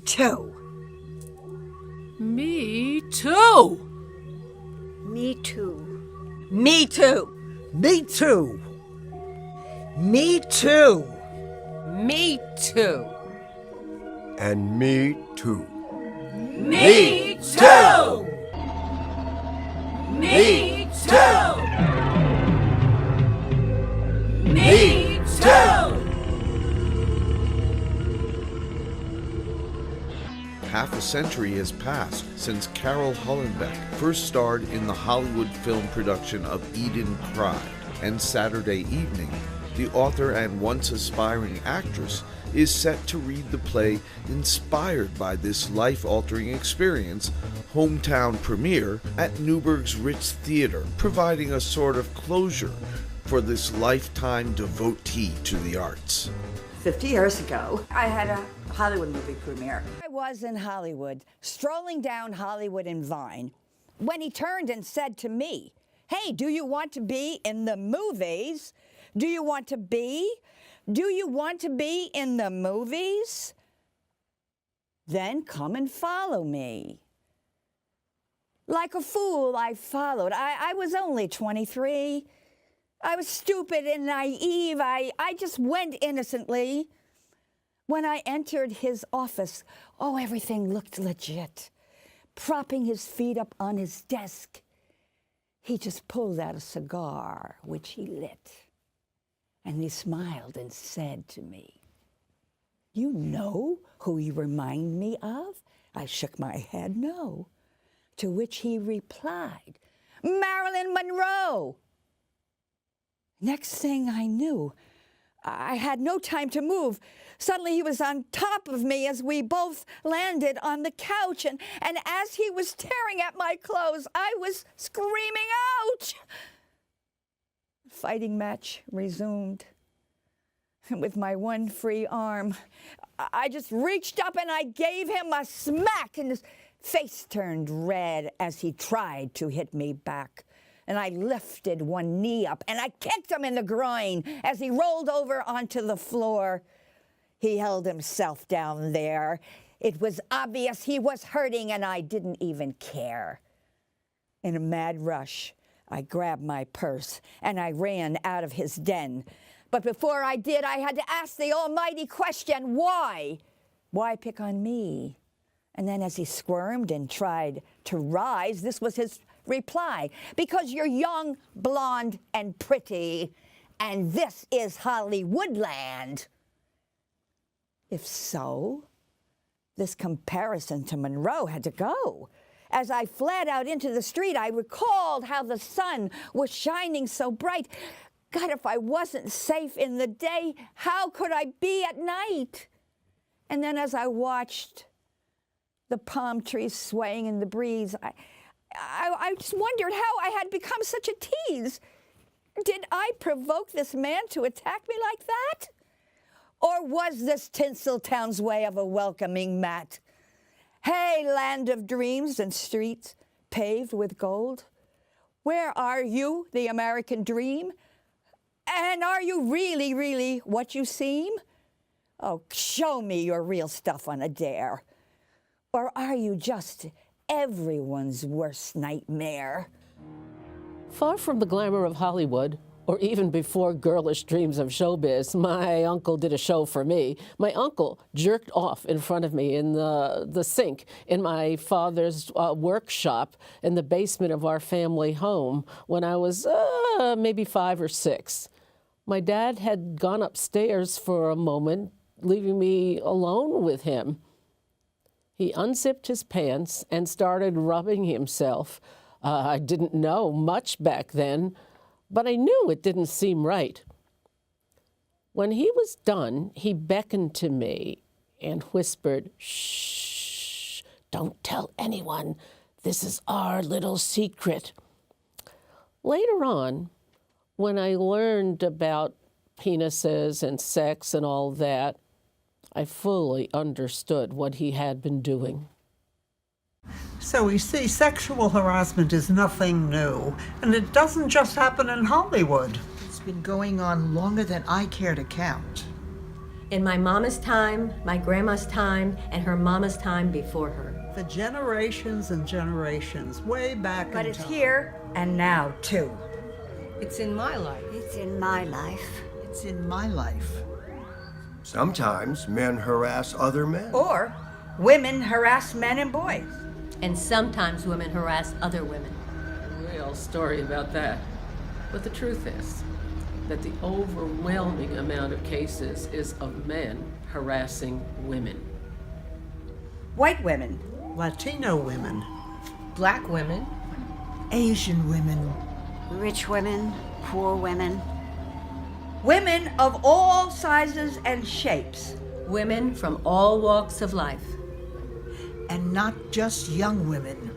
too. Me too. Me too. Me too. Me too. Me too. Me too. And me too. Me too. Me too. Me too. Half a century has passed since Carol Hollenbeck first starred in the Hollywood film production of Eden Cried, and Saturday evening, the author and once aspiring actress is set to read the play inspired by this life-altering experience, hometown premiere at Newburgh's Ritz Theater, providing a sort of closure for this lifetime devotee to the arts. 50 years ago, I had a Hollywood movie premiere. I was in Hollywood, strolling down Hollywood and Vine, when he turned and said to me, "Hey, do you want to be in the movies? Do you want to be? Do you want to be in the movies? Then come and follow me." Like a fool, I followed. I was only 23. I was stupid and naive. I just went innocently. When I entered his office, oh, everything looked legit. Propping his feet up on his desk, he just pulled out a cigar, which he lit. And he smiled and said to me, "You know who you remind me of?" I shook my head, no. To which he replied, "Marilyn Monroe." Next thing I knew, I had no time to move. Suddenly he was on top of me as we both landed on the couch, and as he was tearing at my clothes, I was screaming, "Ouch!" The fighting match resumed. And with my one free arm, I just reached up and I gave him a smack, and his face turned red as he tried to hit me back. And I lifted one knee up and I kicked him in the groin as he rolled over onto the floor. He held himself down there. It was obvious he was hurting, and I didn't even care. In a mad rush, I grabbed my purse and I ran out of his den. But before I did, I had to ask the almighty question, why? Why pick on me? And then as he squirmed and tried to rise, this was his reply: "Because you're young, blonde, and pretty, and this is Hollywoodland." If so, this comparison to Monroe had to go. As I fled out into the street, I recalled how the sun was shining so bright. God, if I wasn't safe in the day, how could I be at night? And then as I watched the palm trees swaying in the breeze, I just wondered how I had become such a tease. Did I provoke this man to attack me like that? Or was this Tinseltown's way of a welcoming mat? Hey, land of dreams and streets paved with gold, where are you, the American dream? And are you really, really what you seem? Oh, show me your real stuff on a dare. Or are you just everyone's worst nightmare? Far from the glamour of Hollywood, or even before girlish dreams of showbiz, my uncle did a show for me. My uncle jerked off in front of me in the sink in my father's workshop in the basement of our family home when I was maybe 5 or 6. My dad had gone upstairs for a moment, leaving me alone with him. He unzipped his pants and started rubbing himself. I didn't know much back then, but I knew it didn't seem right. When he was done, he beckoned to me and whispered, "Shh, don't tell anyone. This is our little secret." Later on, when I learned about penises and sex and all that, I fully understood what he had been doing. So we see sexual harassment is nothing new, and it doesn't just happen in Hollywood. It's been going on longer than I care to count. In my mama's time, my grandma's time, and her mama's time before her. For generations and generations, way back But in it's time. here and now, too. It's in my life. It's in my life. It's in my life. Sometimes men harass other men. Or women harass men and boys. And sometimes women harass other women. Real story about that. But the truth is that the overwhelming amount of cases is of men harassing women. White women. Latino women. Black women. Asian women. Rich women, poor women. Women of all sizes and shapes. Women from all walks of life. And not just young women.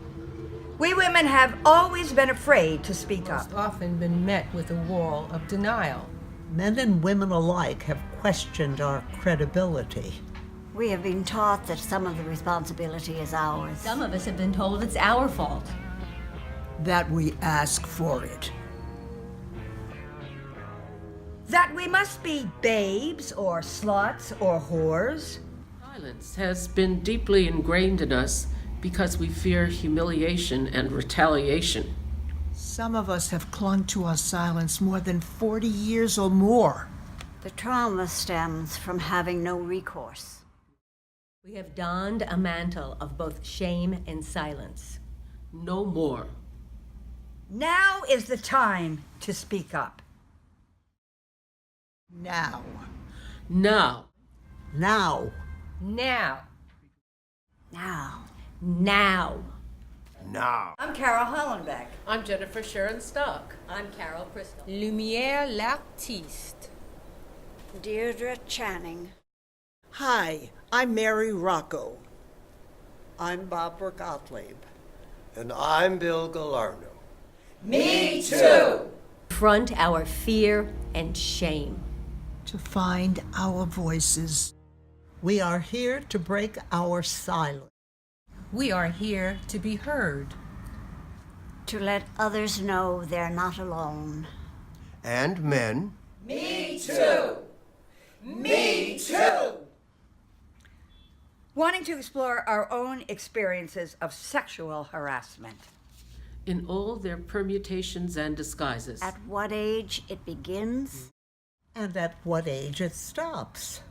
We women have always been afraid to speak up. Often been met with a wall of denial. Men and women alike have questioned our credibility. We have been taught that some of the responsibility is ours. Some of us have been told it's our fault. That we ask for it. That we must be babes or sluts or whores. Violence has been deeply ingrained in us because we fear humiliation and retaliation. Some of us have clung to our silence more than 40 years or more. The trauma stems from having no recourse. We have donned a mantle of both shame and silence. No more. Now is the time to speak up. Now. Now. Now. Now. Now. Now. Now. I'm Carol Hollenbeck. I'm Jennifer Sharon Stock. I'm Carol Crystal. Lumière l'artiste. Deirdre Channing. Hi, I'm Mary Rocco. I'm Barbara Gottlieb. And I'm Bill Galarno. Me too. Confront our fear and shame. To find our voices. We are here to break our silence. We are here to be heard. To let others know they're not alone. And men. Me too. Me too. Wanting to explore our own experiences of sexual harassment. In all their permutations and disguises. At what age it begins. And at what age it stops.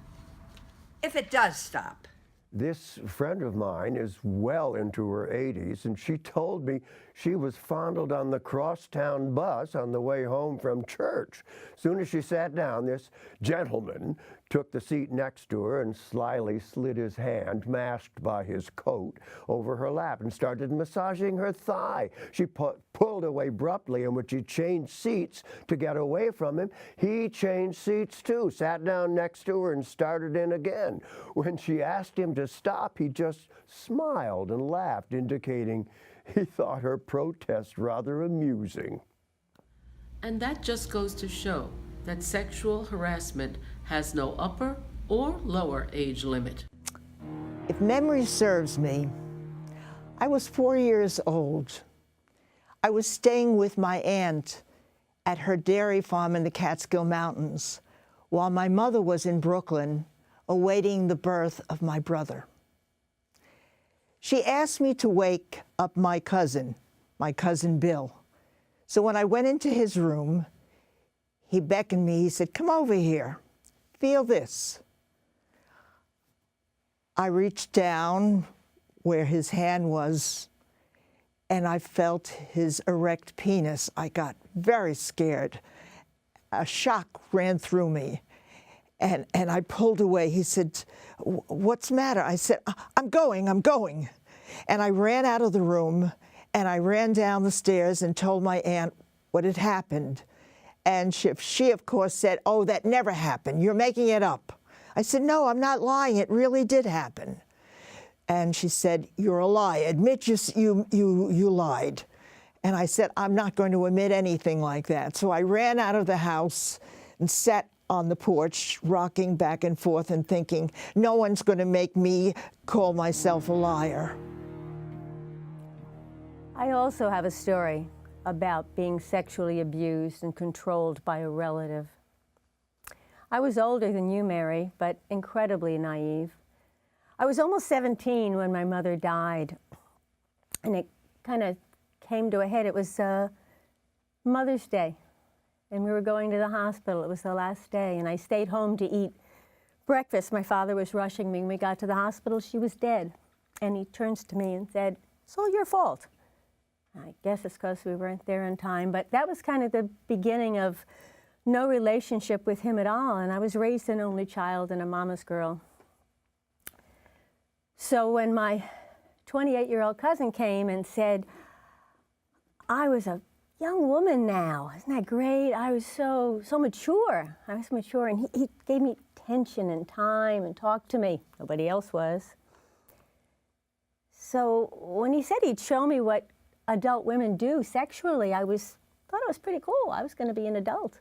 If it does stop. This friend of mine is well into her 80s, and she told me she was fondled on the crosstown bus on the way home from church. Soon as she sat down, this gentleman took the seat next to her and slyly slid his hand, masked by his coat, over her lap and started massaging her thigh. She pulled away abruptly, and when she changed seats to get away from him, he changed seats too, sat down next to her and started in again. When she asked him to stop, he just smiled and laughed, indicating he thought her protest rather amusing. And that just goes to show that sexual harassment has no upper or lower age limit. If memory serves me, I was 4 years old. I was staying with my aunt at her dairy farm in the Catskill Mountains while my mother was in Brooklyn awaiting the birth of my brother. She asked me to wake up my cousin Bill. So when I went into his room, he beckoned me. He said, "Come over here. Feel this." I reached down where his hand was, and I felt his erect penis. I got very scared. A shock ran through me, and I pulled away. He said, "What's the matter?" I said, I'm going. And I ran out of the room, and I ran down the stairs and told my aunt what had happened. And she, of course, said, "Oh, that never happened. You're making it up." I said, "No, I'm not lying. It really did happen." And she said, "You're a liar. Admit you lied." And I said, "I'm not going to admit anything like that." So I ran out of the house and sat on the porch, rocking back and forth and thinking, no one's going to make me call myself a liar. I also have a story about being sexually abused and controlled by a relative. I was older than you, Mary, but incredibly naive. I was almost 17 when my mother died, and it kind of came to a head. It was Mother's Day, and we were going to the hospital. It was the last day, and I stayed home to eat breakfast. My father was rushing me. When we got to the hospital, she was dead. And he turns to me and said, "It's all your fault." I guess it's because we weren't there in time, but that was kind of the beginning of no relationship with him at all, and I was raised an only child and a mama's girl. So when my 28-year-old cousin came and said, I was a young woman now, isn't that great? I was so mature. I was mature, and he gave me attention and time and talked to me. Nobody else was. So when he said he'd show me what adult women do sexually, I thought it was pretty cool. I was going to be an adult.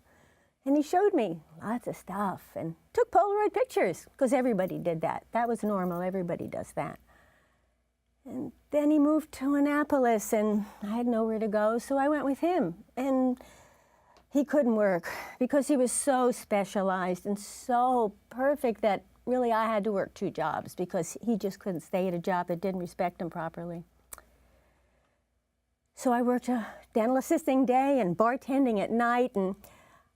And he showed me lots of stuff and took Polaroid pictures, because everybody did that. That was normal. Everybody does that. And then he moved to Annapolis, and I had nowhere to go, so I went with him. And he couldn't work because he was so specialized and so perfect that really I had to work 2 jobs because he just couldn't stay at a job that didn't respect him properly. So I worked a dental assisting day and bartending at night, and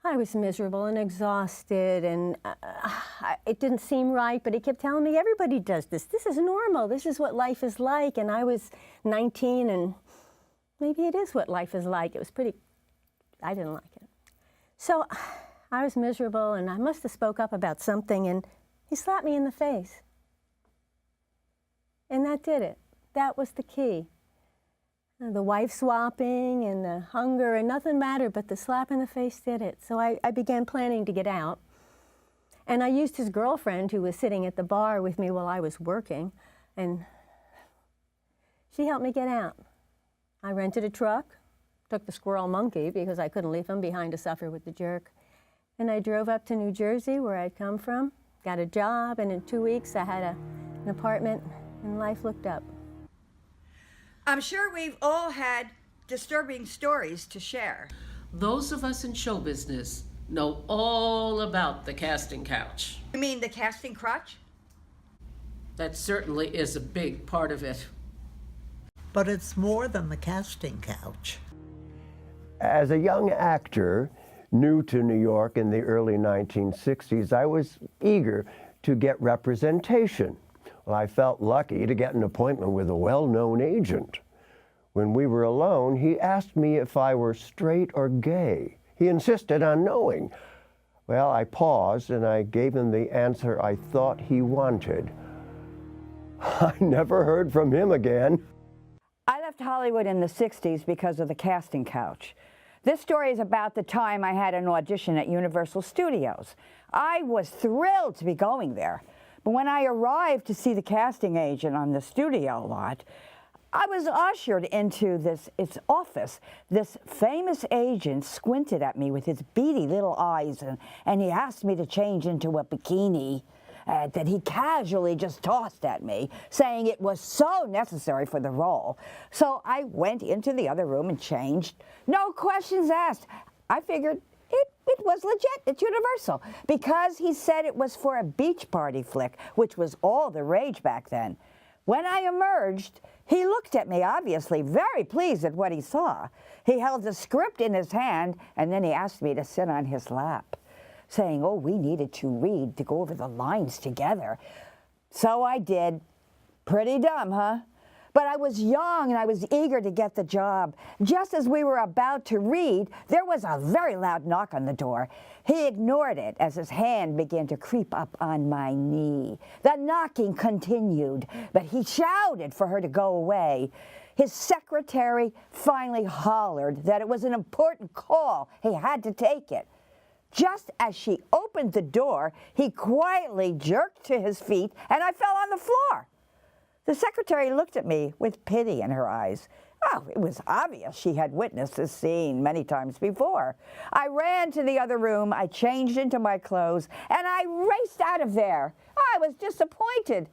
I was miserable and exhausted, and it didn't seem right, but he kept telling me, everybody does this. This is normal. This is what life is like. And I was 19, and maybe it is what life is like. It was I didn't like it. So I was miserable, and I must have spoke up about something, and he slapped me in the face. And that did it. That was the key. The wife swapping and the hunger, and nothing mattered, but the slap in the face did it. So I began planning to get out. And I used his girlfriend, who was sitting at the bar with me while I was working, and she helped me get out. I rented a truck, took the squirrel monkey because I couldn't leave him behind to suffer with the jerk. And I drove up to New Jersey, where I'd come from, got a job, and in 2 weeks I had an apartment, and life looked up. I'm sure we've all had disturbing stories to share. Those of us in show business know all about the casting couch. You mean the casting crotch? That certainly is a big part of it. But it's more than the casting couch. As a young actor, new to New York in the early 1960s, I was eager to get representation. Well, I felt lucky to get an appointment with a well-known agent. When we were alone, he asked me if I were straight or gay. He insisted on knowing. Well, I paused, and I gave him the answer I thought he wanted. I never heard from him again. I left Hollywood in the 60s because of the casting couch. This story is about the time I had an audition at Universal Studios. I was thrilled to be going there. But when I arrived to see the casting agent on the studio lot, I was ushered into its office. This famous agent squinted at me with his beady little eyes, and he asked me to change into a bikini that he casually just tossed at me, saying it was so necessary for the role. So I went into the other room and changed. No questions asked. I figured it was legit. It's Universal, because he said it was for a beach party flick, which was all the rage back then. When I emerged, he looked at me, obviously very pleased at what he saw. He held the script in his hand, and then he asked me to sit on his lap, saying, oh, we needed to read to go over the lines together. So I did. Pretty dumb, huh? But I was young, and I was eager to get the job. Just as we were about to read, there was a very loud knock on the door. He ignored it as his hand began to creep up on my knee. The knocking continued, but he shouted for her to go away. His secretary finally hollered that it was an important call. He had to take it. Just as she opened the door, he quietly jerked to his feet, and I fell on the floor. The secretary looked at me with pity in her eyes. Oh, it was obvious she had witnessed this scene many times before. I ran to the other room, I changed into my clothes, and I raced out of there. I was disappointed.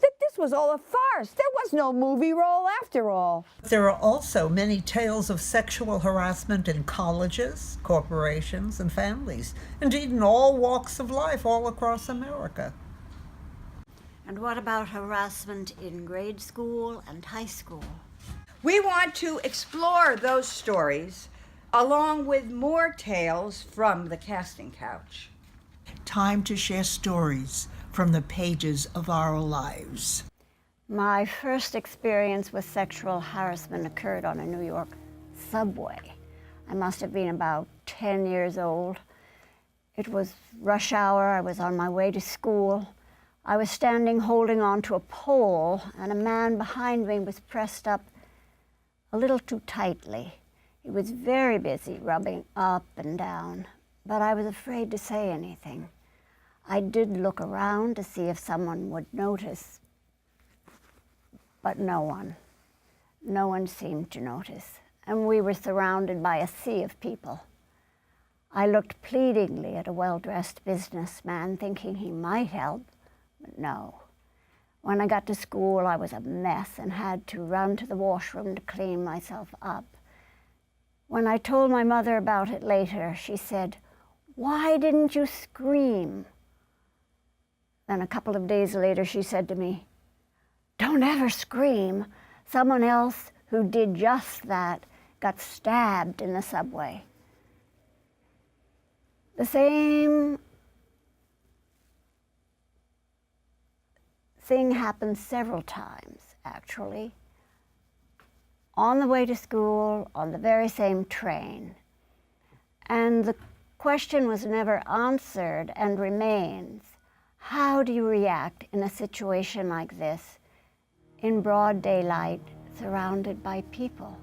that this was all a farce. There was no movie role after all. There are also many tales of sexual harassment in colleges, corporations, and families, indeed in all walks of life all across America. And what about harassment in grade school and high school? We want to explore those stories along with more tales from the casting couch. Time to share stories from the pages of our lives. My first experience with sexual harassment occurred on a New York subway. I must have been about 10 years old. It was rush hour. I was on my way to school. I was standing holding on to a pole, and a man behind me was pressed up a little too tightly. He was very busy rubbing up and down, but I was afraid to say anything. I did look around to see if someone would notice, but no one. No one seemed to notice, and we were surrounded by a sea of people. I looked pleadingly at a well-dressed businessman, thinking he might help, but no. When I got to school, I was a mess and had to run to the washroom to clean myself up. When I told my mother about it later, she said, "Why didn't you scream?" Then a couple of days later, she said to me, "Don't ever scream. Someone else who did just that got stabbed in the subway." The same thing happened several times, actually. On the way to school, on the very same train. And the question was never answered and remains, how do you react in a situation like this, in broad daylight, surrounded by people?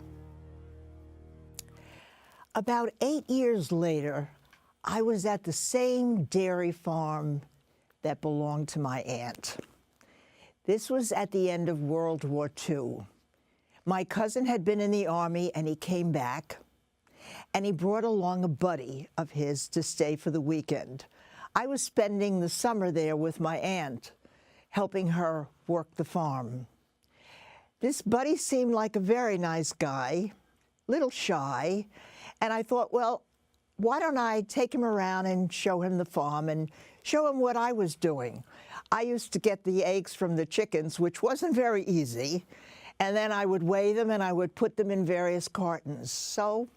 About 8 years later, I was at the same dairy farm that belonged to my aunt. This was at the end of World War II. My cousin had been in the Army and he came back, and he brought along a buddy of his to stay for the weekend. I was spending the summer there with my aunt, helping her work the farm. This buddy seemed like a very nice guy, little shy, and I thought, well, why don't I take him around and show him the farm and show him what I was doing. I used to get the eggs from the chickens, which wasn't very easy, and then I would weigh them and I would put them in various cartons. So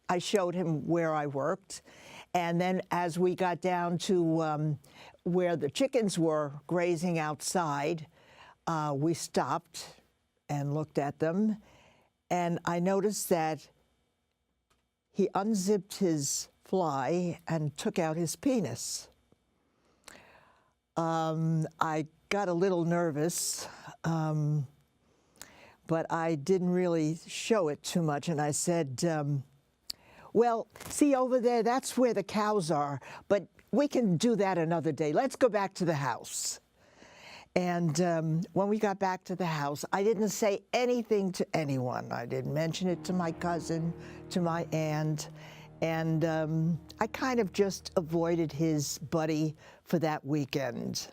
I showed him where I worked, and then as we got down to where the chickens were grazing outside, we stopped and looked at them, and I noticed that he unzipped his fly and took out his penis. I got a little nervous, but I didn't really show it too much, and I said, well, see over there, that's where the cows are, but we can do that another day. Let's go back to the house. And when we got back to the house, I didn't say anything to anyone. I didn't mention it to my cousin, to my aunt, and I kind of just avoided his buddy for that weekend.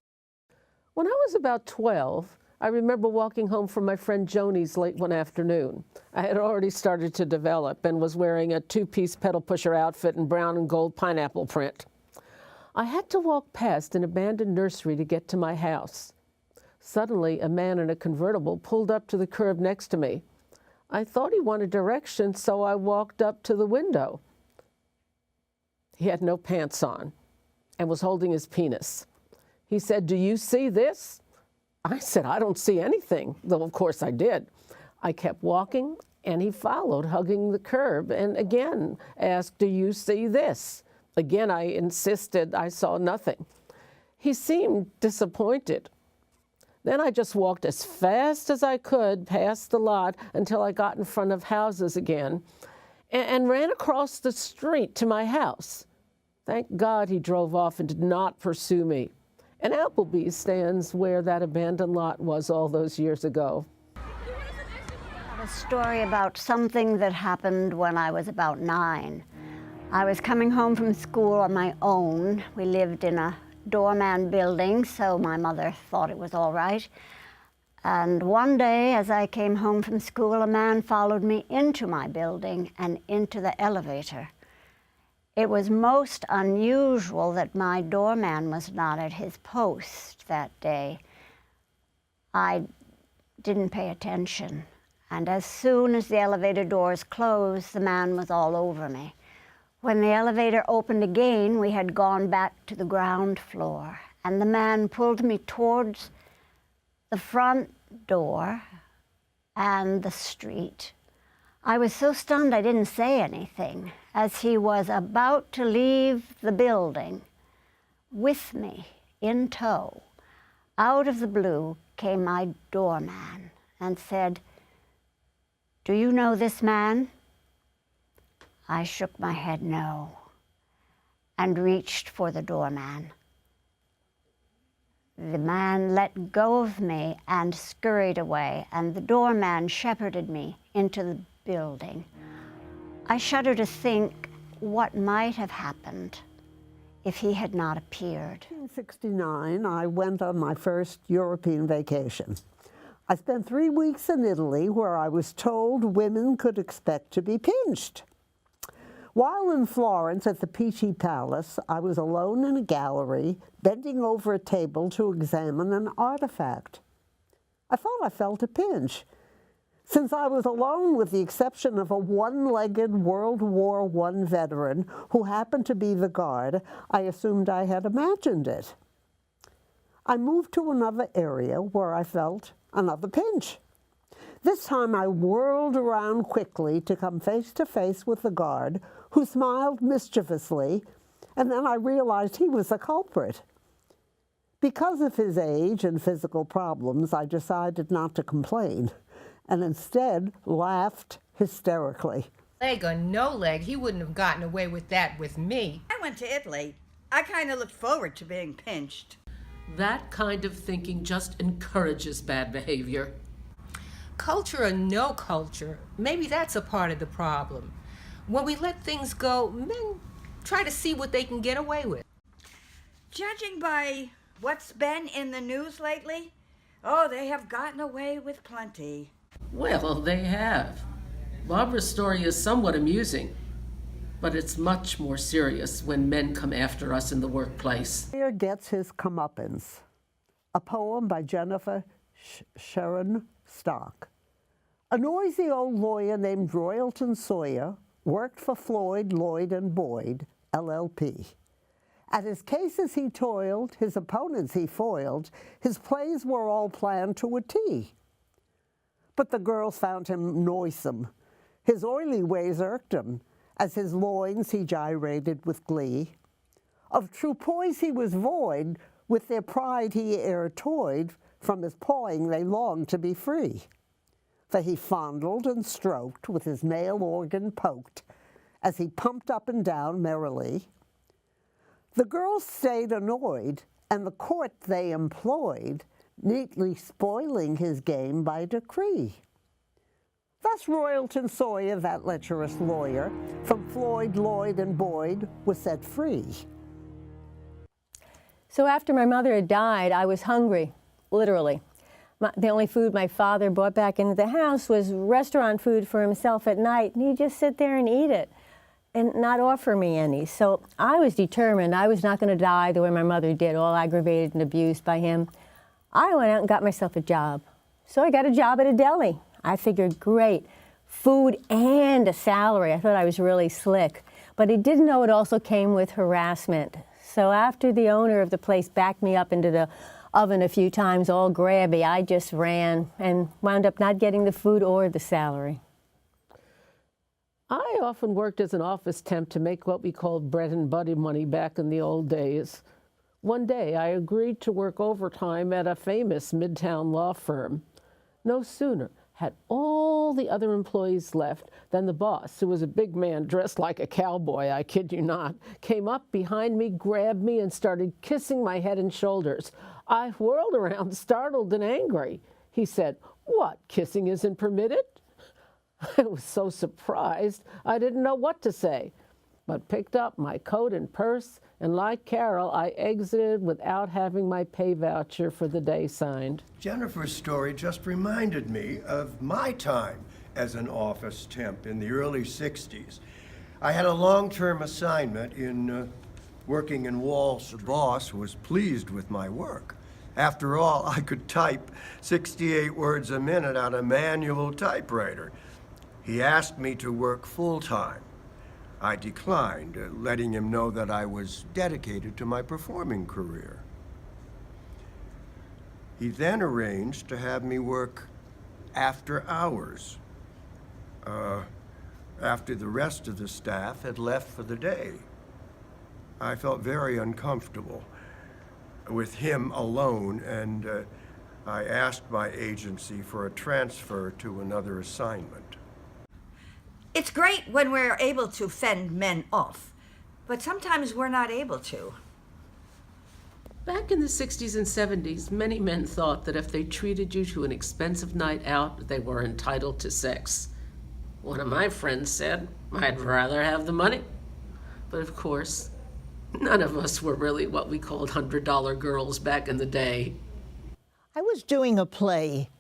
When I was about 12, I remember walking home from my friend Joni's late one afternoon. I had already started to develop and was wearing a two-piece pedal pusher outfit in brown and gold pineapple print. I had to walk past an abandoned nursery to get to my house. Suddenly, a man in a convertible pulled up to the curb next to me. I thought he wanted directions, so I walked up to the window. He had no pants on and was holding his penis. He said, "Do you see this?" I said, "I don't see anything," though of course I did. I kept walking, and he followed, hugging the curb, and again asked, "Do you see this?" Again, I insisted I saw nothing. He seemed disappointed. Then I just walked as fast as I could past the lot until I got in front of houses again and ran across the street to my house. Thank God he drove off and did not pursue me. And Applebee's stands where that abandoned lot was all those years ago. I have a story about something that happened when I was about 9. I was coming home from school on my own. We lived in a doorman building, so my mother thought it was all right. And one day, as I came home from school, a man followed me into my building and into the elevator. It was most unusual that my doorman was not at his post that day. I didn't pay attention, and as soon as the elevator doors closed, the man was all over me. When the elevator opened again, we had gone back to the ground floor, and the man pulled me towards the front door and the street. I was so stunned I didn't say anything. As he was about to leave the building with me in tow, out of the blue came my doorman and said, "Do you know this man?" I shook my head no and reached for the doorman. The man let go of me and scurried away, and the doorman shepherded me into the building. I shudder to think what might have happened if he had not appeared. In 1969, I went on my first European vacation. I spent 3 weeks in Italy, where I was told women could expect to be pinched. While in Florence at the Pitti Palace, I was alone in a gallery, bending over a table to examine an artifact. I thought I felt a pinch. Since I was alone with the exception of a one-legged World War I veteran who happened to be the guard, I assumed I had imagined it. I moved to another area where I felt another pinch. This time I whirled around quickly to come face to face with the guard, who smiled mischievously, and then I realized he was the culprit. Because of his age and physical problems, I decided not to complain, and instead laughed hysterically. Leg or no leg, he wouldn't have gotten away with that with me. I went to Italy. I kind of looked forward to being pinched. That kind of thinking just encourages bad behavior. Culture or no culture, maybe that's a part of the problem. When we let things go, men try to see what they can get away with. Judging by what's been in the news lately, oh, they have gotten away with plenty. Well, they have. Barbara's story is somewhat amusing, but it's much more serious when men come after us in the workplace. Here gets his comeuppance. A poem by Jennifer Sharon Stock. A noisy old lawyer named Royalton Sawyer worked for Floyd, Lloyd, and Boyd, LLP. At his cases he toiled, his opponents he foiled, his plays were all planned to a T. But the girls found him noisome. His oily ways irked him. As his loins he gyrated with glee. Of true poise he was void, with their pride he e'er toyed, from his pawing they longed to be free. For he fondled and stroked with his male organ poked, as he pumped up and down merrily. The girls stayed annoyed, and the court they employed, neatly spoiling his game by decree. Thus Royalton Sawyer, that lecherous lawyer, from Floyd, Lloyd, and Boyd, was set free. So after my mother had died, I was hungry, literally. The only food my father brought back into the house was restaurant food for himself at night, and he'd just sit there and eat it and not offer me any. So I was determined I was not going to die the way my mother did, all aggravated and abused by him. I went out and got myself a job. So I got a job at a deli. I figured, great, food and a salary. I thought I was really slick. But I didn't know it also came with harassment. So after the owner of the place backed me up into the oven a few times, all grabby, I just ran and wound up not getting the food or the salary. I often worked as an office temp to make what we called bread and butter money back in the old days. One day, I agreed to work overtime at a famous Midtown law firm. No sooner had all the other employees left than the boss, who was a big man dressed like a cowboy, I kid you not, came up behind me, grabbed me, and started kissing my head and shoulders. I whirled around, startled and angry. He said, "What, kissing isn't permitted?" I was so surprised, I didn't know what to say. but picked up my coat and purse, and like Carol, I exited without having my pay voucher for the day signed. Jennifer's story just reminded me of my time as an office temp in the early 60s. I had a long-term assignment in working in Wall Street. The boss was pleased with my work. After all, I could type 68 words a minute on a manual typewriter. He asked me to work full-time. I declined, letting him know that I was dedicated to my performing career. He then arranged to have me work after hours, after the rest of the staff had left for the day. I felt very uncomfortable with him alone, and I asked my agency for a transfer to another assignment. It's great when we're able to fend men off, but sometimes we're not able to. Back in the 60s and 70s, many men thought that if they treated you to an expensive night out, they were entitled to sex. One of my friends said, "I'd rather have the money." But of course, none of us were really what we called $100 girls back in the day. I was doing a play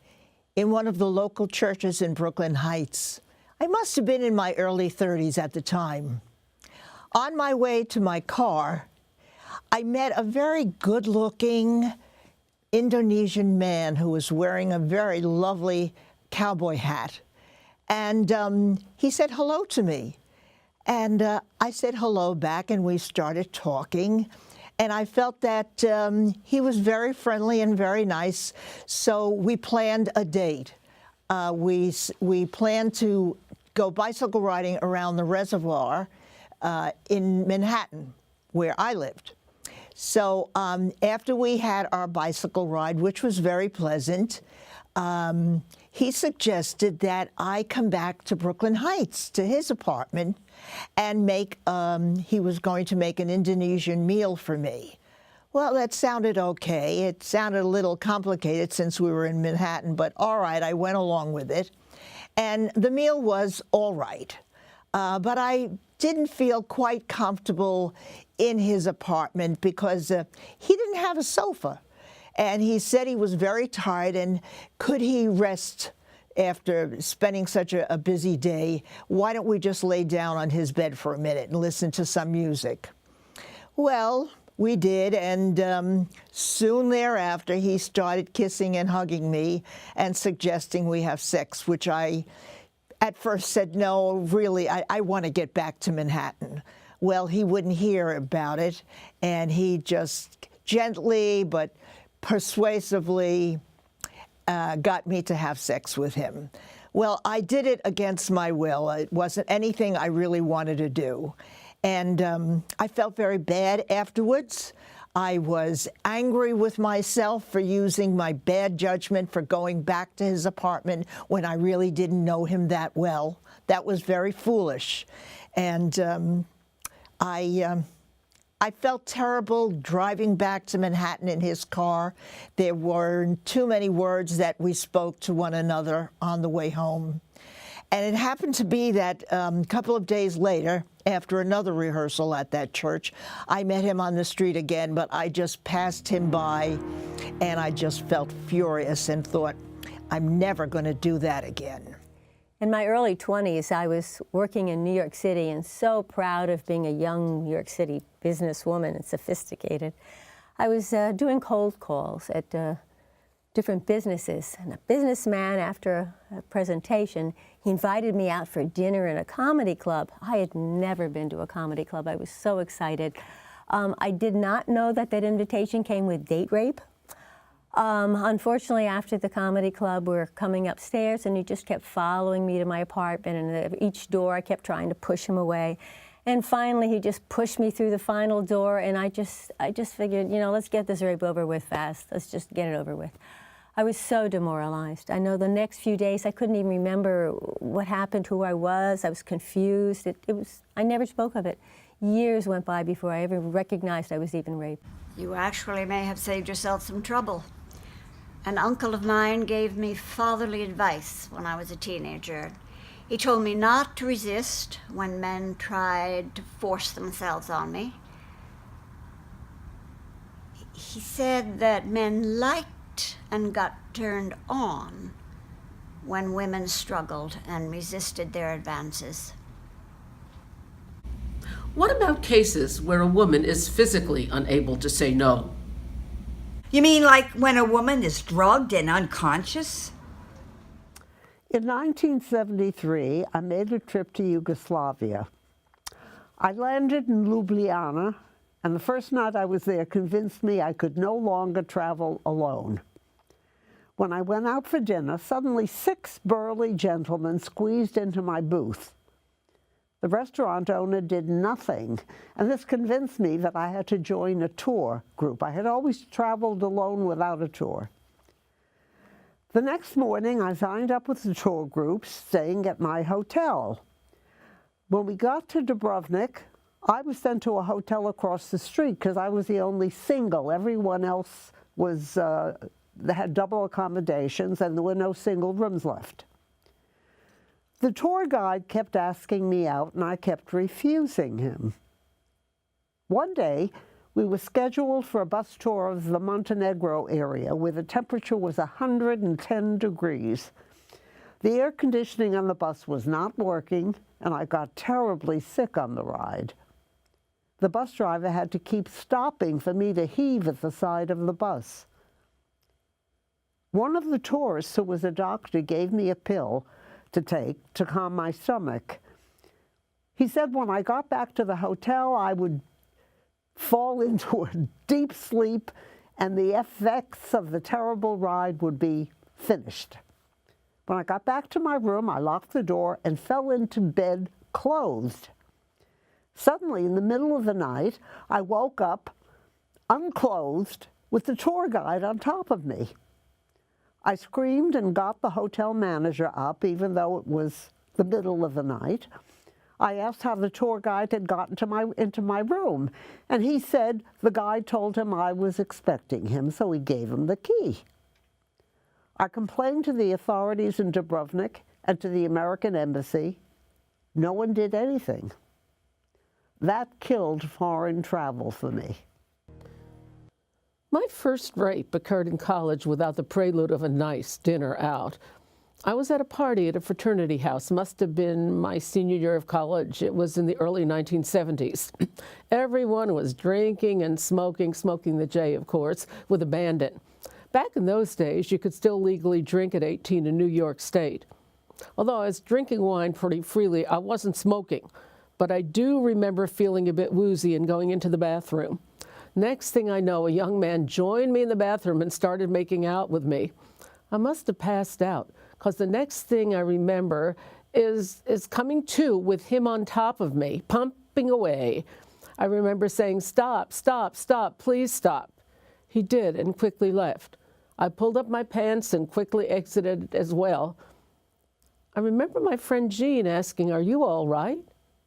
in one of the local churches in Brooklyn Heights. I must have been in my early 30s at the time. On my way to my car, I met a very good-looking Indonesian man who was wearing a very lovely cowboy hat. And he said hello to me. And I said hello back, and we started talking. And I felt that he was very friendly and very nice, so we planned a date. We planned to go bicycle riding around the reservoir in Manhattan, where I lived. So after we had our bicycle ride, which was very pleasant, he suggested that I come back to Brooklyn Heights, to his apartment, and he was going to make an Indonesian meal for me. Well, that sounded okay. It sounded a little complicated since we were in Manhattan, but all right, I went along with it. And the meal was all right. But I didn't feel quite comfortable in his apartment because he didn't have a sofa. And he said he was very tired, and could he rest after spending such a busy day? Why don't we just lay down on his bed for a minute and listen to some music? Well, we did, and soon thereafter, he started kissing and hugging me and suggesting we have sex, which I at first said, no, really, I want to get back to Manhattan. Well, he wouldn't hear about it, and he just gently but persuasively got me to have sex with him. Well, I did it against my will. It wasn't anything I really wanted to do. And I felt very bad afterwards. I was angry with myself for using my bad judgment for going back to his apartment when I really didn't know him that well. That was very foolish. And I felt terrible driving back to Manhattan in his car. There were too many words that we spoke to one another on the way home. And it happened to be that a couple of days later, after another rehearsal at that church, I met him on the street again, but I just passed him by, and I just felt furious and thought, I'm never going to do that again. In my early 20s, I was working in New York City and so proud of being a young New York City businesswoman and sophisticated. I was doing cold calls at different businesses, and a businessman, after a presentation, he invited me out for dinner in a comedy club. I had never been to a comedy club. I was so excited. I did not know that that invitation came with date rape. Unfortunately, after the comedy club, we were coming upstairs, and he just kept following me to my apartment, and at each door I kept trying to push him away. And finally, he just pushed me through the final door, and I just figured, you know, let's get this rape over with fast. Let's just get it over with. I was so demoralized. I know the next few days I couldn't even remember what happened, who I was. I was confused. I never spoke of it. Years went by before I ever recognized I was even raped. You actually may have saved yourself some trouble. An uncle of mine gave me fatherly advice when I was a teenager. He told me not to resist when men tried to force themselves on me. He said that men liked and got turned on when women struggled and resisted their advances. What about cases where a woman is physically unable to say no? You mean like when a woman is drugged and unconscious? In 1973, I made a trip to Yugoslavia. I landed in Ljubljana, and the first night I was there convinced me I could no longer travel alone. When I went out for dinner, suddenly 6 burly gentlemen squeezed into my booth. The restaurant owner did nothing, and this convinced me that I had to join a tour group. I had always traveled alone without a tour. The next morning, I signed up with the tour group, staying at my hotel. When we got to Dubrovnik, I was sent to a hotel across the street because I was the only single. Everyone else was, they had double accommodations, and there were no single rooms left. The tour guide kept asking me out, and I kept refusing him. One day, we were scheduled for a bus tour of the Montenegro area where the temperature was 110 degrees. The air conditioning on the bus was not working, and I got terribly sick on the ride. The bus driver had to keep stopping for me to heave at the side of the bus. One of the tourists, who was a doctor, gave me a pill to take to calm my stomach. He said when I got back to the hotel, I would fall into a deep sleep and the effects of the terrible ride would be finished. When I got back to my room, I locked the door and fell into bed clothed. Suddenly, in the middle of the night, I woke up unclothed with the tour guide on top of me. I screamed and got the hotel manager up, even though it was the middle of the night. I asked how the tour guide had gotten into my room, and he said the guide told him I was expecting him, so he gave him the key. I complained to the authorities in Dubrovnik and to the American embassy. No one did anything. That killed foreign travel for me. My first rape occurred in college without the prelude of a nice dinner out. I was at a party at a fraternity house. Must have been my senior year of college. It was in the early 1970s. Everyone was drinking and smoking the J, of course, with abandon. Back in those days, you could still legally drink at 18 in New York State. Although I was drinking wine pretty freely, I wasn't smoking. But I do remember feeling a bit woozy and going into the bathroom. Next thing I know, a young man joined me in the bathroom and started making out with me. I must have passed out, because the next thing I remember is coming to with him on top of me, pumping away. I remember saying, "Stop, stop, stop, please stop." He did and quickly left. I pulled up my pants and quickly exited as well. I remember my friend Jean asking, "Are you all right?"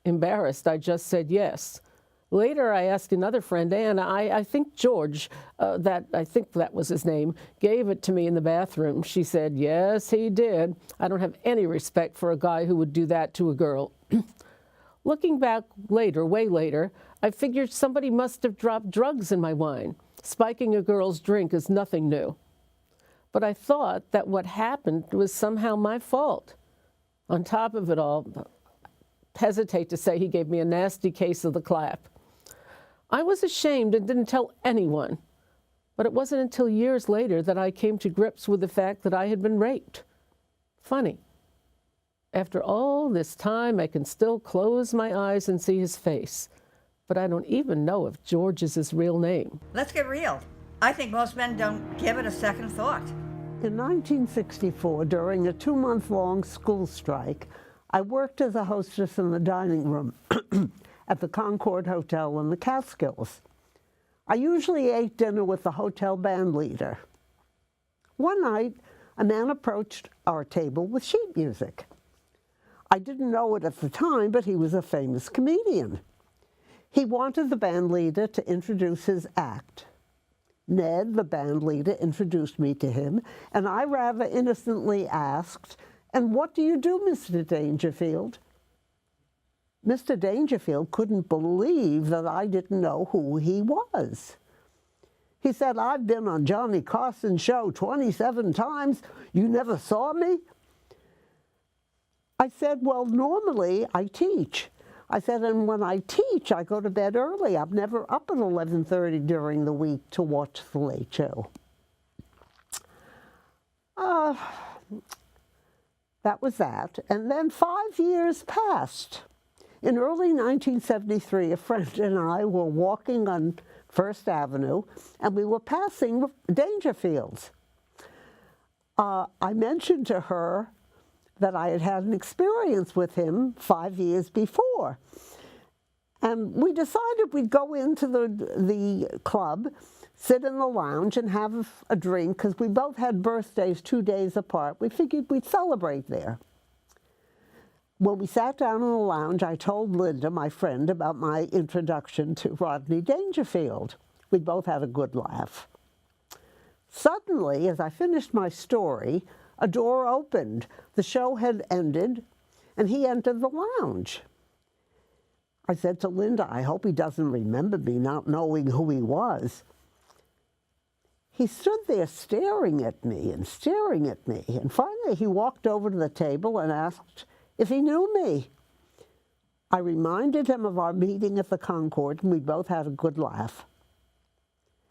Embarrassed, I just said yes. Later, I asked another friend, Anne, I think George, I think that was his name, gave it to me in the bathroom. She said, yes, he did. I don't have any respect for a guy who would do that to a girl. Looking back later, way later, I figured somebody must have dropped drugs in my wine. Spiking a girl's drink is nothing new. But I thought that what happened was somehow my fault. On top of it all, hesitate to say he gave me a nasty case of the clap. I was ashamed and didn't tell anyone, but it wasn't until years later that I came to grips with the fact that I had been raped. Funny. After all this time, I can still close my eyes and see his face, but I don't even know if George is his real name. Let's get real. I think most men don't give it a second thought. In 1964, during a 2-month-long school strike, I worked as a hostess in the dining room at the Concord Hotel in the Catskills. I usually ate dinner with the hotel band leader. One night, a man approached our table with sheet music. I didn't know it at the time, but he was a famous comedian. He wanted the band leader to introduce his act. Ned, the band leader, introduced me to him, and I rather innocently asked, And what do you do, Mr. Dangerfield? Mr. Dangerfield couldn't believe that I didn't know who he was. He said, I've been on Johnny Carson's show 27 times. You never saw me? I said, well, normally I teach. I said, and when I teach, I go to bed early. I'm never up at 11:30 during the week to watch The Late Show. That was that. And then 5 years passed. In early 1973, a friend and I were walking on First Avenue, and we were passing Dangerfields. I mentioned to her that I had had an experience with him 5 years before. And we decided we'd go into the club, sit in the lounge and have a drink, because we both had birthdays 2 days apart. We figured we'd celebrate there. When we sat down in the lounge, I told Linda, my friend, about my introduction to Rodney Dangerfield. We both had a good laugh. Suddenly, as I finished my story, a door opened. The show had ended, and he entered the lounge. I said to Linda, I hope he doesn't remember me, not knowing who he was. He stood there staring at me and staring at me, and finally he walked over to the table and asked if he knew me. I reminded him of our meeting at the Concord, and we both had a good laugh.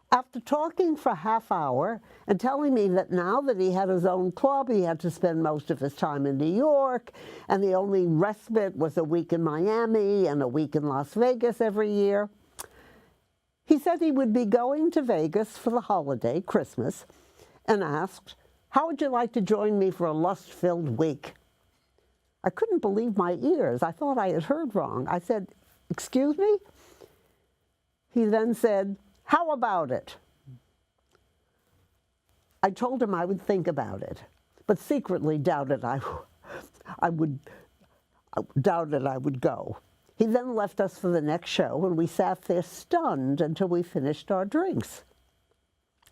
After talking for a half hour and telling me that now that he had his own club, he had to spend most of his time in New York, and the only respite was a week in Miami and a week in Las Vegas every year, he said he would be going to Vegas for the holiday, Christmas, and asked, how would you like to join me for a lust-filled week? I couldn't believe my ears. I thought I had heard wrong. I said, excuse me? He then said, how about it? I told him I would think about it, but secretly doubted I would go. He then left us for the next show, and we sat there stunned until we finished our drinks.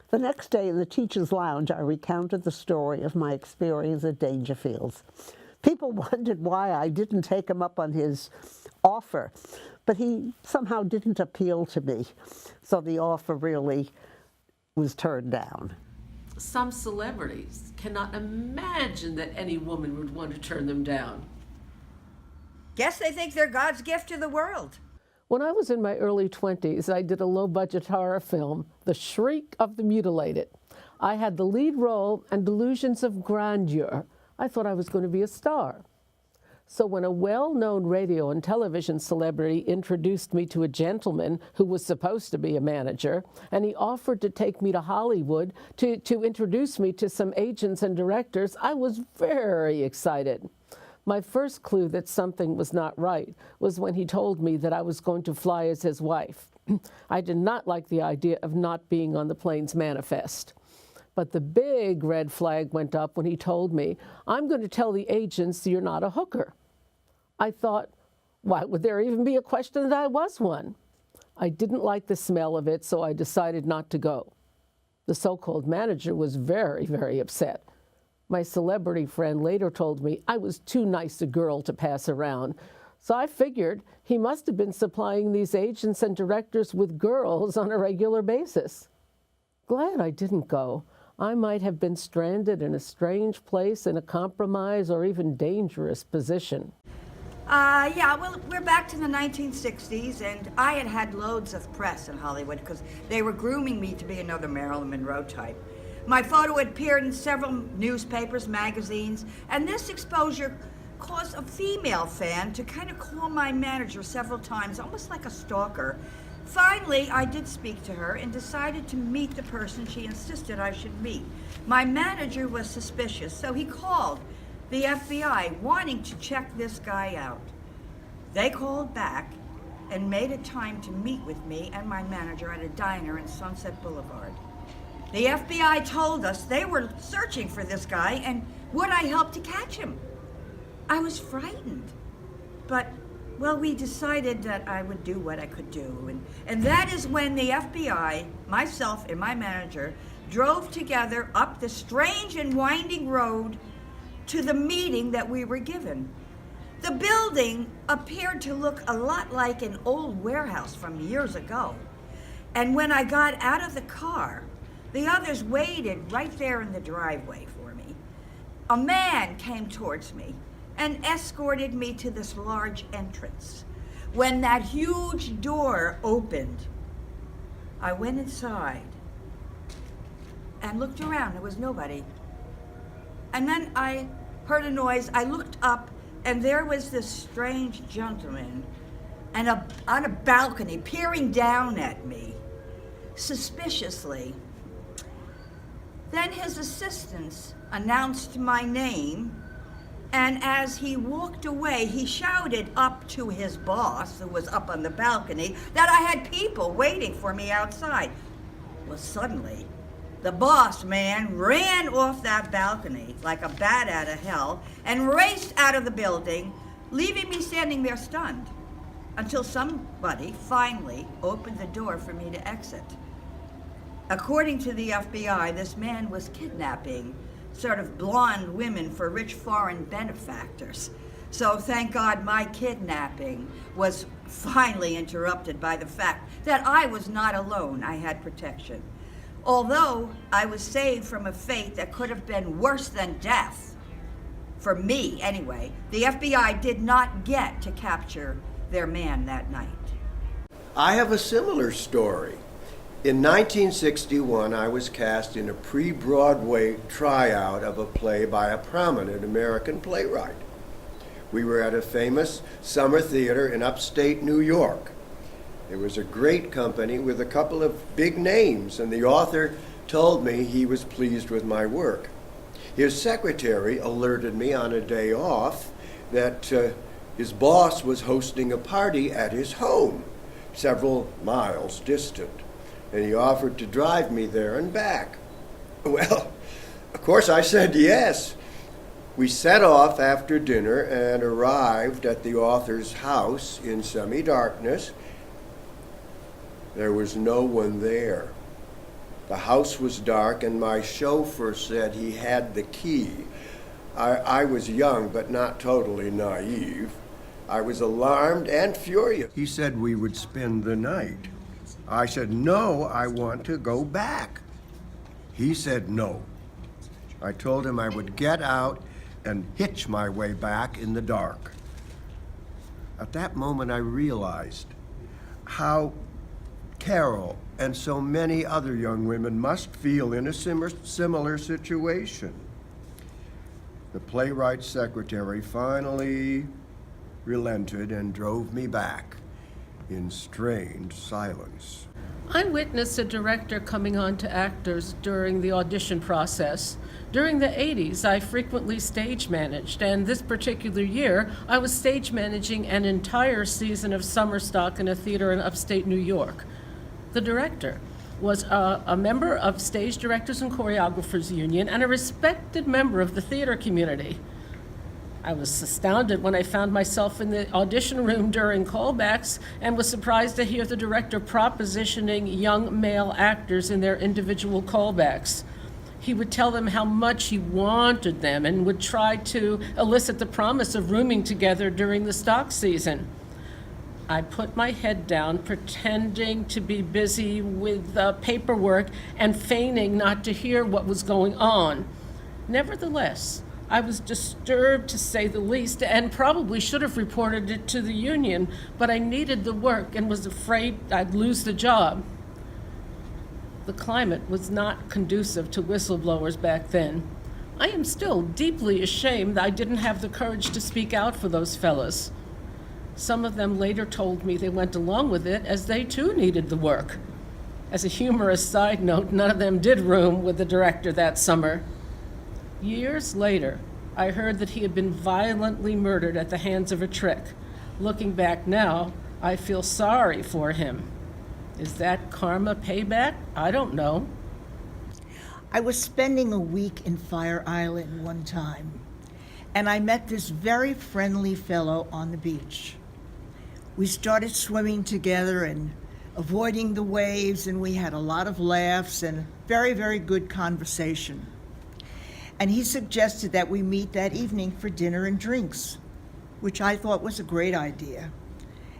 The next day in the teacher's lounge, I recounted the story of my experience at Dangerfield's. People wondered why I didn't take him up on his offer, but he somehow didn't appeal to me, so the offer really was turned down. Some celebrities cannot imagine that any woman would want to turn them down. Guess they think they're God's gift to the world. When I was in my early 20s, I did a low-budget horror film, The Shriek of the Mutilated. I had the lead role and delusions of grandeur. I thought I was going to be a star. So when a well-known radio and television celebrity introduced me to a gentleman who was supposed to be a manager, and he offered to take me to Hollywood to introduce me to some agents and directors, I was very excited. My first clue that something was not right was when he told me that I was going to fly as his wife. I did not like the idea of not being on the plane's manifest. But the big red flag went up when he told me, I'm going to tell the agents you're not a hooker. I thought, why would there even be a question that I was one? I didn't like the smell of it, so I decided not to go. The so-called manager was very, very upset. My celebrity friend later told me I was too nice a girl to pass around, so I figured he must have been supplying these agents and directors with girls on a regular basis. Glad I didn't go. I might have been stranded in a strange place in a compromised or even dangerous position. Yeah, well, we're back to the 1960s, and I had had loads of press in Hollywood because they were grooming me to be another Marilyn Monroe type. My photo had appeared in several newspapers, magazines, and this exposure caused a female fan to kind of call my manager several times, almost like a stalker. Finally, I did speak to her and decided to meet the person she insisted I should meet. My manager was suspicious, so he called the FBI wanting to check this guy out. They called back and made a time to meet with me and my manager at a diner in Sunset Boulevard. The FBI told us they were searching for this guy and would I help to catch him? I was frightened, but well, we decided that I would do what I could do. And that is when the FBI, myself and my manager, drove together up the strange and winding road to the meeting that we were given. The building appeared to look a lot like an old warehouse from years ago. And when I got out of the car, the others waited right there in the driveway for me. A man came towards me and escorted me to this large entrance. When that huge door opened, I went inside and looked around. There was nobody. And then I heard a noise. I looked up, and there was this strange gentleman on a balcony peering down at me suspiciously. Then his assistants announced my name, and as he walked away, he shouted up to his boss, who was up on the balcony, that I had people waiting for me outside. Well, suddenly, the boss man ran off that balcony like a bat out of hell and raced out of the building, leaving me standing there stunned until somebody finally opened the door for me to exit. According to the FBI, this man was kidnapping sort of blonde women for rich foreign benefactors. So thank God my kidnapping was finally interrupted by the fact that I was not alone. I had protection. Although I was saved from a fate that could have been worse than death, for me anyway, the FBI did not get to capture their man that night. I have a similar story. In 1961, I was cast in a pre-Broadway tryout of a play by a prominent American playwright. We were at a famous summer theater in upstate New York. It was a great company with a couple of big names, and the author told me he was pleased with my work. His secretary alerted me on a day off that his boss was hosting a party at his home, several miles distant, and he offered to drive me there and back. Well, of course I said yes. We set off after dinner and arrived at the author's house in semi-darkness. There was no one there. The house was dark, and my chauffeur said he had the key. I was young, but not totally naive. I was alarmed and furious. He said we would spend the night. I said, no, I want to go back. He said no. I told him I would get out and hitch my way back in the dark. At that moment, I realized how Carol and so many other young women must feel in a similar situation. The playwright's secretary finally relented and drove me back in strained silence. I witnessed a director coming on to actors during the audition process. During the 80s, I frequently stage managed, and this particular year, I was stage managing an entire season of summer stock in a theater in upstate New York. The director was a member of Stage Directors and Choreographers Union and a respected member of the theater community. I was astounded when I found myself in the audition room during callbacks and was surprised to hear the director propositioning young male actors in their individual callbacks. He would tell them how much he wanted them and would try to elicit the promise of rooming together during the stock season. I put my head down, pretending to be busy with paperwork and feigning not to hear what was going on. Nevertheless, I was disturbed, to say the least, and probably should have reported it to the union, but I needed the work and was afraid I'd lose the job. The climate was not conducive to whistleblowers back then. I am still deeply ashamed that I didn't have the courage to speak out for those fellas. Some of them later told me they went along with it as they too needed the work. As a humorous side note, none of them did room with the director that summer. Years later, I heard that he had been violently murdered at the hands of a trick. Looking back now, I feel sorry for him. Is that karma payback? I don't know. I was spending a week in Fire Island one time, and I met this very friendly fellow on the beach. We started swimming together and avoiding the waves, and we had a lot of laughs and very, very good conversation. and he suggested that we meet that evening for dinner and drinks, which I thought was a great idea.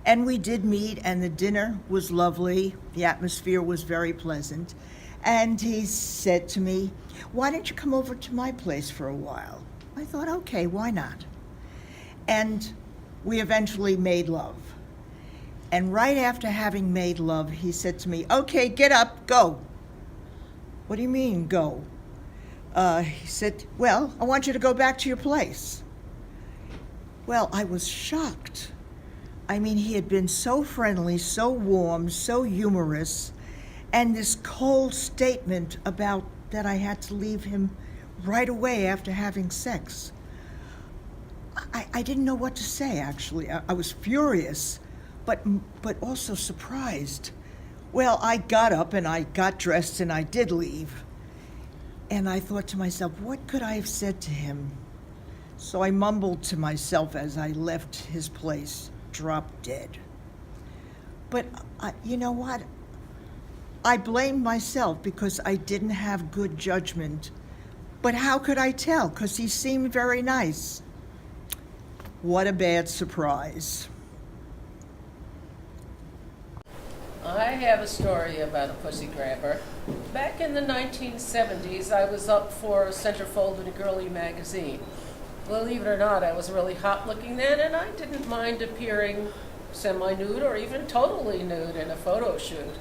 And we did meet, and the dinner was lovely. The atmosphere was very pleasant. And he said to me, "Why don't you come over to my place for a while?" I thought, okay, why not? And we eventually made love. And right after having made love, he said to me, "Okay, get up, go." "What do you mean, go?" He said, "Well, I want you to go back to your place." Well, I was shocked. I mean, he had been so friendly, so warm, so humorous, and this cold statement about that I had to leave him right away after having sex. I didn't know what to say, actually. I was furious, but also surprised. Well, I got up and I got dressed and I did leave. And I thought to myself, what could I have said to him? So I mumbled to myself as I left his place, dropped dead. But you know what? I blamed myself because I didn't have good judgment. But how could I tell? Because he seemed very nice. What a bad surprise. I have a story about a pussy grabber. Back in the 1970s, I was up for a centerfold in a girly magazine. Believe it or not, I was really hot looking then, and I didn't mind appearing semi-nude or even totally nude in a photo shoot.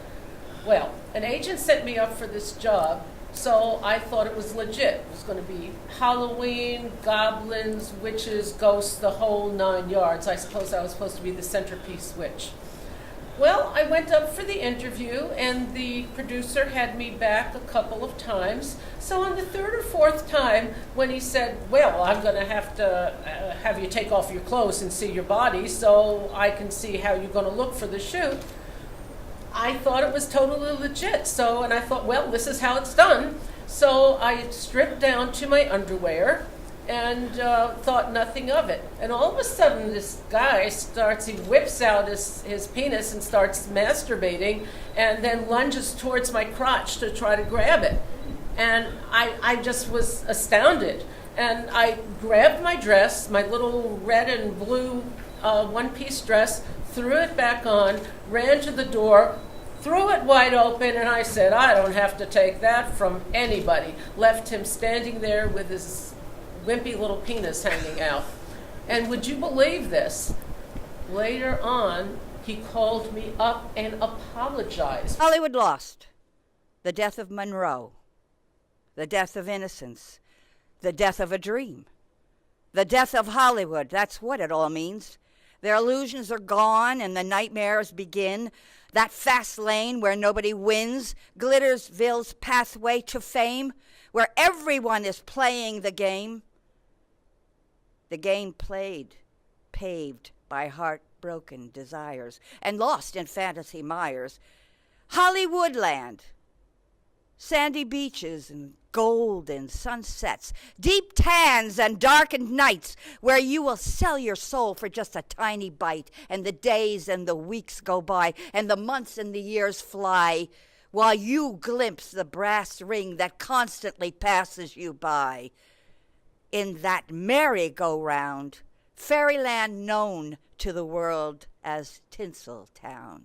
Well, an agent set me up for this job, so I thought it was legit. It was going to be Halloween, goblins, witches, ghosts, the whole 9 yards. I suppose I was supposed to be the centerpiece witch. Well, I went up for the interview, and the producer had me back a couple of times. So on the third or fourth time, when he said, "Well, I'm going to have you take off your clothes and see your body so I can see how you're going to look for the shoot," I thought it was totally legit. And I thought, well, this is how it's done. So I stripped down to my underwear and thought nothing of it. And all of a sudden, this guy he whips out his penis and starts masturbating, and then lunges towards my crotch to try to grab it. And I just was astounded. And I grabbed my dress, my little red and blue one-piece dress, threw it back on, ran to the door, threw it wide open, and I said, "I don't have to take that from anybody." Left him standing there with his wimpy little penis hanging out. And would you believe this? Later on, he called me up and apologized. Hollywood lost. The death of Monroe. The death of innocence. The death of a dream. The death of Hollywood. That's what it all means. Their illusions are gone and the nightmares begin. That fast lane where nobody wins, Glittersville's pathway to fame, where everyone is playing the game. The game played, paved by heartbroken desires and lost in fantasy mires. Hollywoodland, sandy beaches and golden sunsets, deep tans and darkened nights where you will sell your soul for just a tiny bite, and the days and the weeks go by and the months and the years fly while you glimpse the brass ring that constantly passes you by. In that merry-go-round, fairyland known to the world as Tinseltown.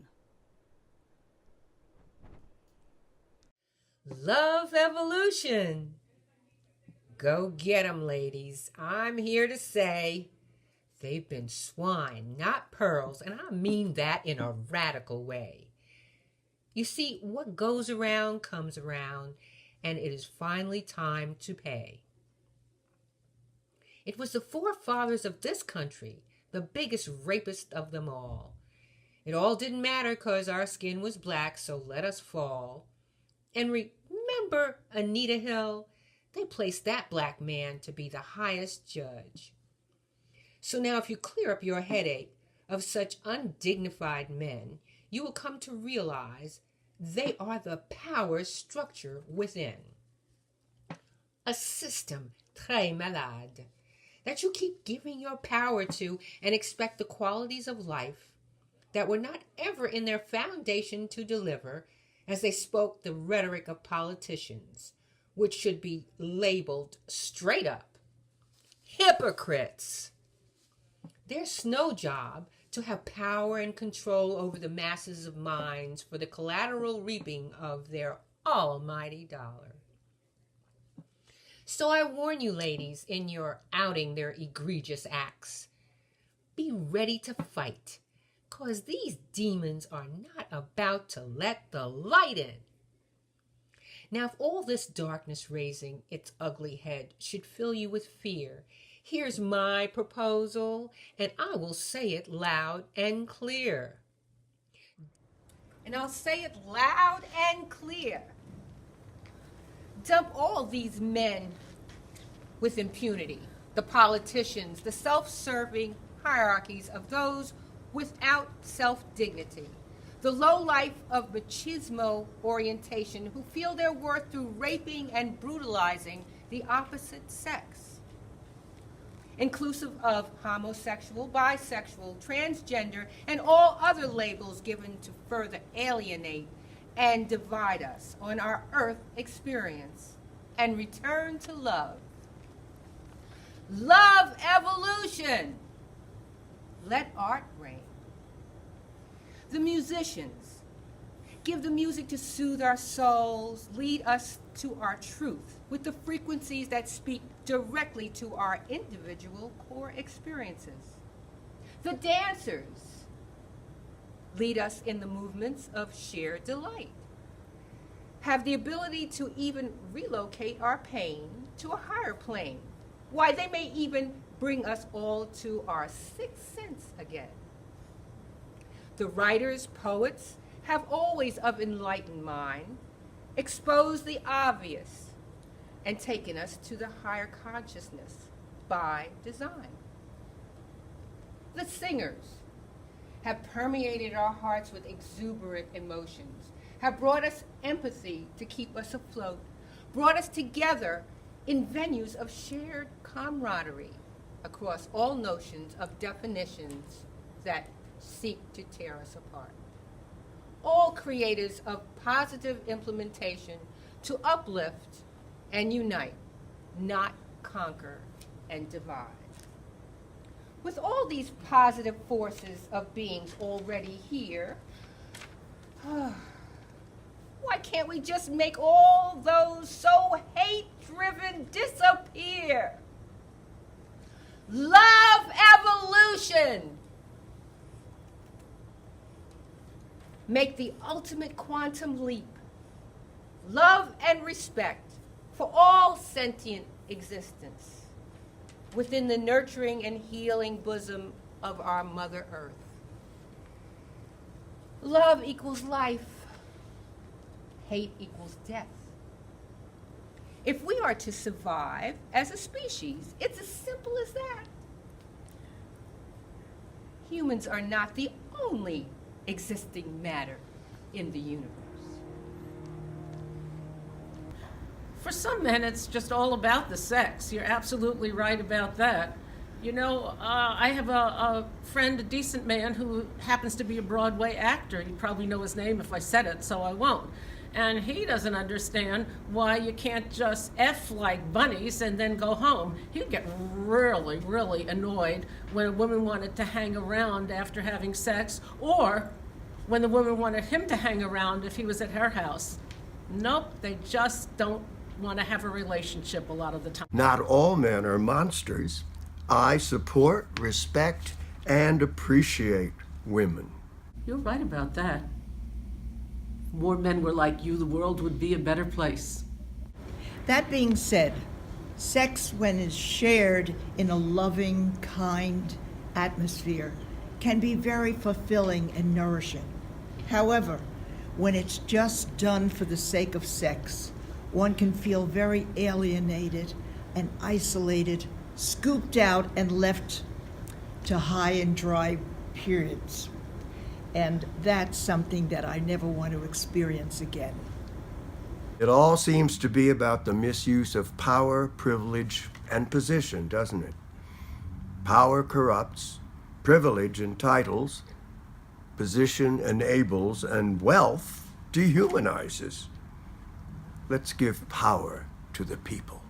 Love evolution. Go get 'em, ladies. I'm here to say they've been swine, not pearls, and I mean that in a radical way. You see, what goes around comes around, and it is finally time to pay. It was the forefathers of this country, the biggest rapist of them all. It all didn't matter 'cause our skin was black, so let us fall. And remember Anita Hill? They placed that black man to be the highest judge. So now if you clear up your headache of such undignified men, you will come to realize they are the power structure within. A system très malade that you keep giving your power to and expect the qualities of life that were not ever in their foundation to deliver as they spoke the rhetoric of politicians, which should be labeled straight up hypocrites. Their snow job to have power and control over the masses of minds for the collateral reaping of their almighty dollar. So I warn you, ladies, in your outing their egregious acts, be ready to fight, 'cause these demons are not about to let the light in. Now, if all this darkness raising its ugly head should fill you with fear, here's my proposal, and I will say it loud and clear. And I'll say it loud and clear. Dump all these men with impunity, the politicians, the self-serving hierarchies of those without self-dignity, the lowlife of machismo orientation who feel their worth through raping and brutalizing the opposite sex, inclusive of homosexual, bisexual, transgender, and all other labels given to further alienate and divide us on our earth experience, and return to love. Love evolution. Let art reign. The musicians, give the music to soothe our souls, lead us to our truth with the frequencies that speak directly to our individual core experiences. The dancers, lead us in the movements of sheer delight. Have the ability to even relocate our pain to a higher plane. Why, they may even bring us all to our sixth sense again. The writers, poets, have always of enlightened mind exposed the obvious and taken us to the higher consciousness by design. The singers have permeated our hearts with exuberant emotions, have brought us empathy to keep us afloat, brought us together in venues of shared camaraderie across all notions of definitions that seek to tear us apart. All creators of positive implementation to uplift and unite, not conquer and divide. With all these positive forces of beings already here, why can't we just make all those so hate-driven disappear? Love evolution. Make the ultimate quantum leap. Love and respect for all sentient existence within the nurturing and healing bosom of our Mother Earth. Love equals life. Hate equals death. If we are to survive as a species, it's as simple as that. Humans are not the only existing matter in the universe. For some men, it's just all about the sex. You're absolutely right about that. You know, I have a friend, a decent man, who happens to be a Broadway actor. You probably know his name if I said it, so I won't. And he doesn't understand why you can't just F like bunnies and then go home. He'd get really, really annoyed when a woman wanted to hang around after having sex, or when the woman wanted him to hang around if he was at her house. Nope, they just don't want to have a relationship a lot of the time. Not all men are monsters. I support, respect, and appreciate women. You're right about that. If more men were like you, the world would be a better place. That being said, sex, when is shared in a loving, kind atmosphere, can be very fulfilling and nourishing. However, when it's just done for the sake of sex, one can feel very alienated and isolated, scooped out and left to high and dry periods. And that's something that I never want to experience again. It all seems to be about the misuse of power, privilege, and position, doesn't it? Power corrupts, privilege entitles, position enables, and wealth dehumanizes. Let's give power to the people.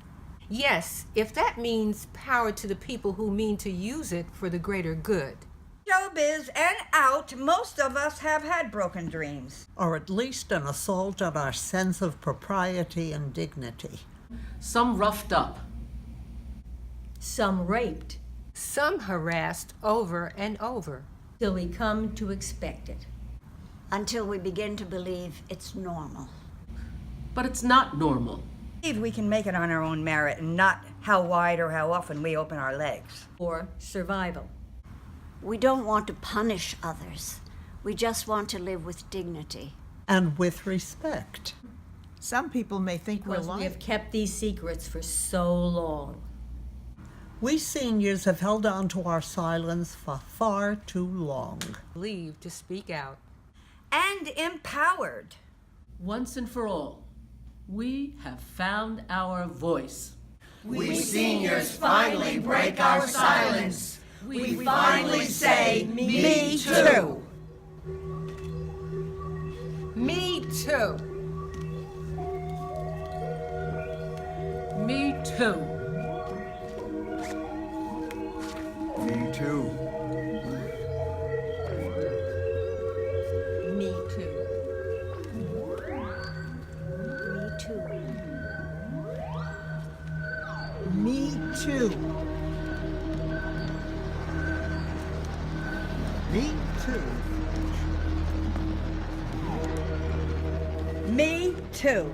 Yes, if that means power to the people who mean to use it for the greater good. Showbiz and out, most of us have had broken dreams. Or at least an assault on our sense of propriety and dignity. Some roughed up. Some raped. Some harassed over and over. Till we come to expect it. Until we begin to believe it's normal. But it's not normal. We can make it on our own merit and not how wide or how often we open our legs. Or survival. We don't want to punish others. We just want to live with dignity. And with respect. Some people may think we're Because we lying. have kept these secrets for so long. We seniors have held on to our silence for far too long. Leave to speak out. And empowered. Once and for all, we have found our voice. We seniors finally break our silence. We finally say, me too. Me too. Me too. Me too. Me too. Me too. Me too. Me too.